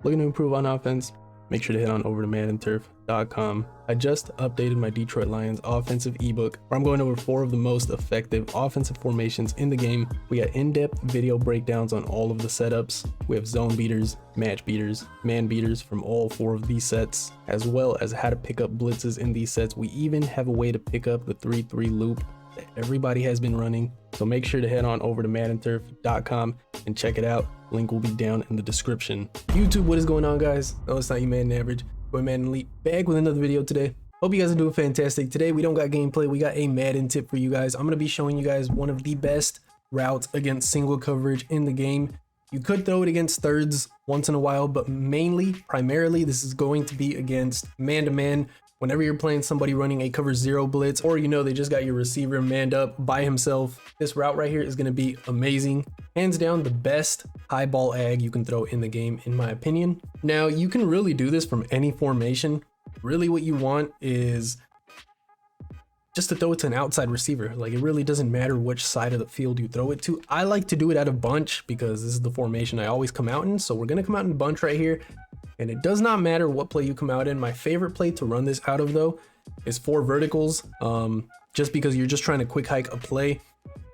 Looking to improve on offense? Make sure to head on over to MaddenTurf.com. I just updated my Detroit Lions offensive ebook where I'm going over 4 of the most effective offensive formations in the game. We got in-depth video breakdowns on all of the setups. We have zone beaters, match beaters, man beaters from all 4 of these sets, as well as how to pick up blitzes in these sets. We even have a way to pick up the 3-3 loop that everybody has been running. So make sure to head on over to MaddenTurf.com and check it out. Link will be down in the description. YouTube, what is going on, guys? No, it's not you, Madden Average. We're Madden Elite, back with another video today. Hope you guys are doing fantastic. Today we don't got gameplay, we got a Madden tip for you guys. I'm gonna be showing you guys one of the best routes against single coverage in the game. You could throw it against thirds once in a while, but primarily this is going to be against man-to-man. Whenever you're playing somebody running a cover 0 blitz, or you know they just got your receiver manned up by himself, this route right here is going to be amazing. Hands down the best high ball ag you can throw in the game, in my opinion. Now you can really do this from any formation. Really what you want is just to throw it to an outside receiver. Like, it really doesn't matter which side of the field you throw it to. I like to do it out of bunch because this is the formation I always come out in. So we're going to come out in bunch right here. And it does not matter what play you come out in. My favorite play to run this out of, though, is 4 verticals. Just because you're just trying to quick hike a play.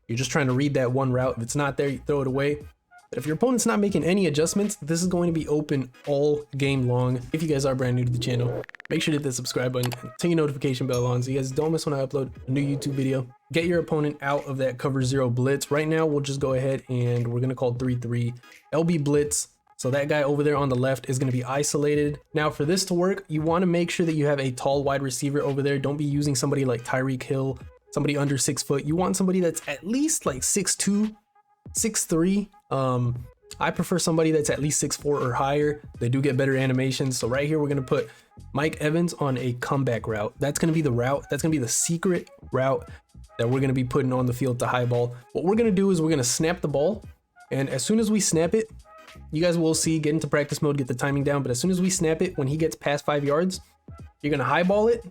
You're just trying to read that one route. If it's not there, you throw it away. But if your opponent's not making any adjustments, this is going to be open all game long. If you guys are brand new to the channel, make sure to hit the subscribe button and turn your notification bell on so you guys don't miss when I upload a new YouTube video. Get your opponent out of that cover 0 blitz. Right now, we'll just go ahead and we're going to call 3-3 LB blitz. So that guy over there on the left is going to be isolated. Now for this to work, you want to make sure that you have a tall wide receiver over there. Don't be using somebody like Tyreek Hill, somebody under 6 foot. You want somebody that's at least like 6'2", 6'3". I prefer somebody that's at least 6'4" or higher. They do get better animations. So right here, we're going to put Mike Evans on a comeback route. That's going to be the route. That's going to be the secret route that we're going to be putting on the field to high ball. What we're going to do is we're going to snap the ball. And as soon as we snap it, you guys will see, get into practice mode, get the timing down. But as soon as we snap it, when he gets past 5 yards, you're going to highball it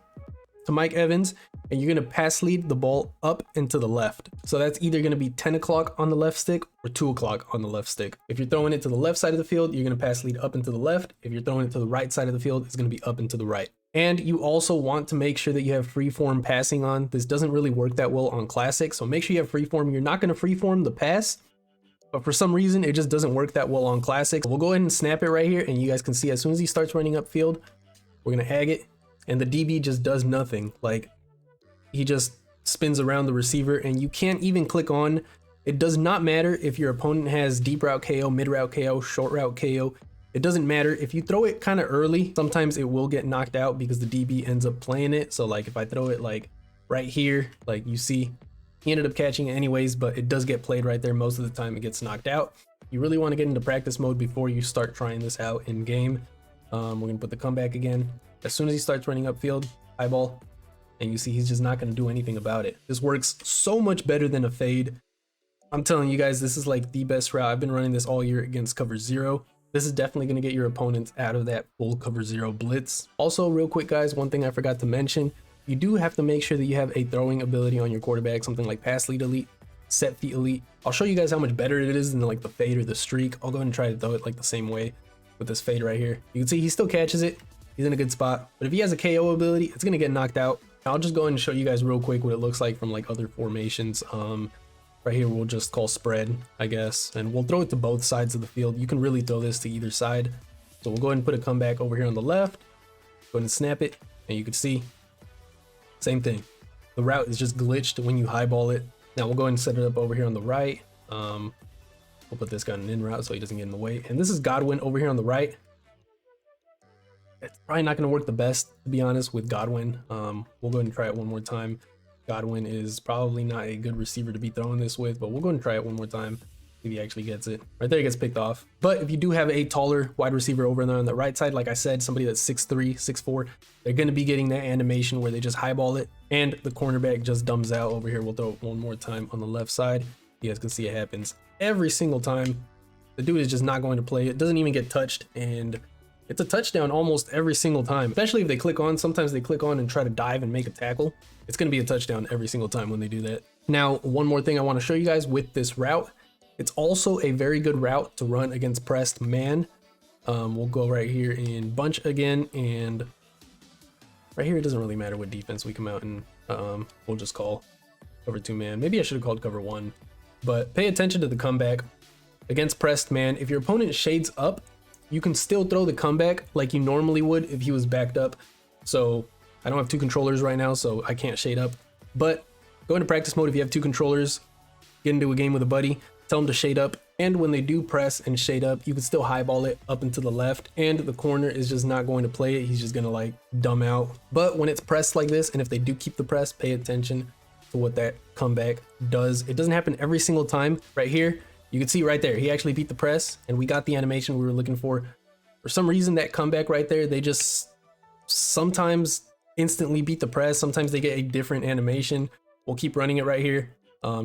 to Mike Evans, and you're going to pass lead the ball up and to the left. So that's either going to be 10 o'clock on the left stick or 2 o'clock on the left stick. If you're throwing it to the left side of the field, you're going to pass lead up and to the left. If you're throwing it to the right side of the field, it's going to be up and to the right. And you also want to make sure that you have freeform passing on. This doesn't really work that well on Classic, so make sure you have freeform. You're not going to freeform the pass, but for some reason, it just doesn't work that well on Classic. We'll go ahead and snap it right here, and you guys can see as soon as he starts running upfield, we're going to ag it, and the DB just does nothing. Like, he just spins around the receiver, and you can't even click on. It does not matter if your opponent has deep route KO, mid route KO, short route KO. It doesn't matter. If you throw it kind of early, sometimes it will get knocked out because the DB ends up playing it. So like if I throw it like right here, like you see, he ended up catching it anyways, but it does get played right there. Most of the time it gets knocked out. You really want to get into practice mode before you start trying this out in game. We're going to put the comeback again. As soon as he starts running upfield, high ball, and you see he's just not going to do anything about it. This works so much better than a fade. I'm telling you guys, this is like the best route. I've been running this all year against cover 0. This is definitely going to get your opponents out of that full cover 0 blitz. Also, real quick guys, one thing I forgot to mention, you do have to make sure that you have a throwing ability on your quarterback, something like pass lead elite, set feet elite. I'll show you guys how much better it is than like the fade or the streak. I'll go ahead and try to throw it like the same way with this fade right here. You can see he still catches it. He's in a good spot, but if he has a KO ability, it's going to get knocked out. I'll just go ahead and show you guys real quick what it looks like from like other formations. Right here, we'll just call spread, I guess, and we'll throw it to both sides of the field. You can really throw this to either side. So we'll go ahead and put a comeback over here on the left, go ahead and snap it, and you can see, same thing. The route is just glitched when you highball it. Now we'll go ahead and set it up over here on the right. We'll put this guy in an in route so he doesn't get in the way. And this is Godwin over here on the right. It's probably not going to work the best, to be honest, with Godwin. We'll go ahead and try it one more time. Godwin is probably not a good receiver to be throwing this with, but we'll go ahead and try it one more time. If he actually gets it. Right there, he gets picked off. But if you do have a taller wide receiver over there on the right side, like I said, somebody that's 6'3", 6'4", they're going to be getting that animation where they just highball it, and the cornerback just dumbs out over here. We'll throw it one more time on the left side. You guys can see it happens every single time. The dude is just not going to play. It doesn't even get touched, and it's a touchdown almost every single time, especially if they click on. Sometimes they click on and try to dive and make a tackle. It's going to be a touchdown every single time when they do that. Now, one more thing I want to show you guys with this route. It's also a very good route to run against pressed man. We'll go right here in bunch again, and right here it doesn't really matter what defense we come out and we'll just call cover 2 man. Maybe I should have called cover 1, but pay attention to the comeback against pressed man. If your opponent shades up, you can still throw the comeback like you normally would if he was backed up. So I don't have 2 controllers right now, so I can't shade up, but go into practice mode if you have 2 controllers, get into a game with a buddy, tell them to shade up, and when they do press and shade up, you can still highball it up and to the left, and the corner is just not going to play it. He's just gonna like dumb out. But when it's pressed like this, and if they do keep the press, pay attention to what that comeback does. It doesn't happen every single time. Right here, you can see right there, he actually beat the press, and we got the animation we were looking for. For some reason, that comeback right there, they just sometimes instantly beat the press. Sometimes they get a different animation. We'll keep running it right here.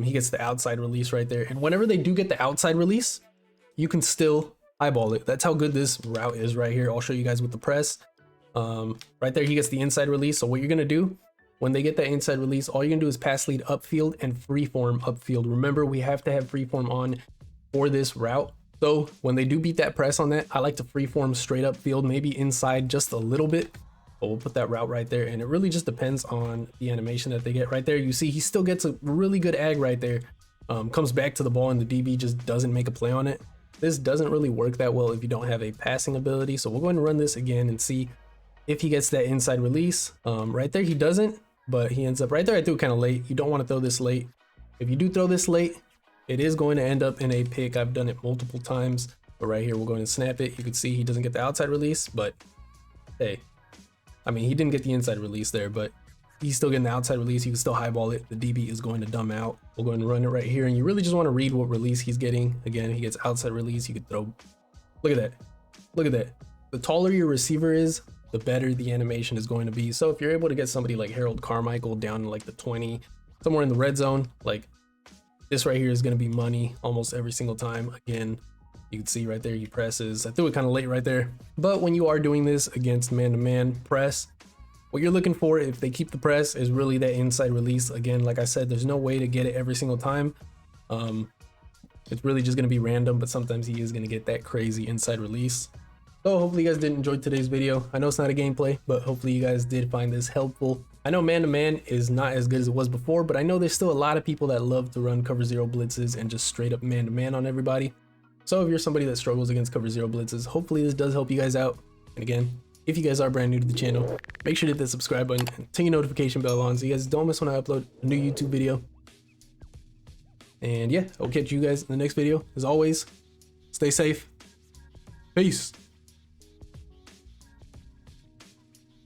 He gets the outside release right there. And whenever they do get the outside release, you can still eyeball it. That's how good this route is right here. I'll show you guys with the press. Right there, he gets the inside release. So what you're gonna do when they get that inside release, all you're gonna do is pass lead upfield and freeform upfield. Remember, we have to have freeform on for this route. So when they do beat that press on that, I like to freeform straight upfield, maybe inside just a little bit. But we'll put that route right there, and it really just depends on the animation that they get. Right there, you see he still gets a really good ag right there. Comes back to the ball, and the DB just doesn't make a play on it. This doesn't really work that well if you don't have a passing ability. So we're going to run this again and see if he gets that inside release. Right there, he doesn't, but he ends up right there. I threw it kind of late. You don't want to throw this late. If you do throw this late, it is going to end up in a pick. I've done it multiple times, but right here, we're going to snap it. You can see he doesn't get the outside release, but hey, I mean, he didn't get the inside release there, but he's still getting the outside release. He can still highball it. The DB is going to dumb out. We'll go ahead and run it right here, and you really just want to read what release he's getting. Again, he gets outside release. You could throw, look at that. Look at that. The taller your receiver is, the better the animation is going to be. So if you're able to get somebody like Harold Carmichael down to like the 20, somewhere in the red zone, like this right here is going to be money almost every single time. Again, you can see right there, he presses. I threw it kind of late right there. But when you are doing this against man-to-man press, what you're looking for, if they keep the press, is really that inside release. Again, like I said, there's no way to get it every single time. It's really just going to be random, but sometimes he is going to get that crazy inside release. So hopefully you guys did enjoy today's video. I know it's not a gameplay, but hopefully you guys did find this helpful. I know man-to-man is not as good as it was before, but I know there's still a lot of people that love to run cover 0 blitzes and just straight up man-to-man on everybody. So if you're somebody that struggles against cover 0 blitzes, hopefully this does help you guys out. And again, if you guys are brand new to the channel, make sure to hit that subscribe button and turn your notification bell on so you guys don't miss when I upload a new YouTube video. And yeah, I'll catch you guys in the next video. As always, stay safe. Peace.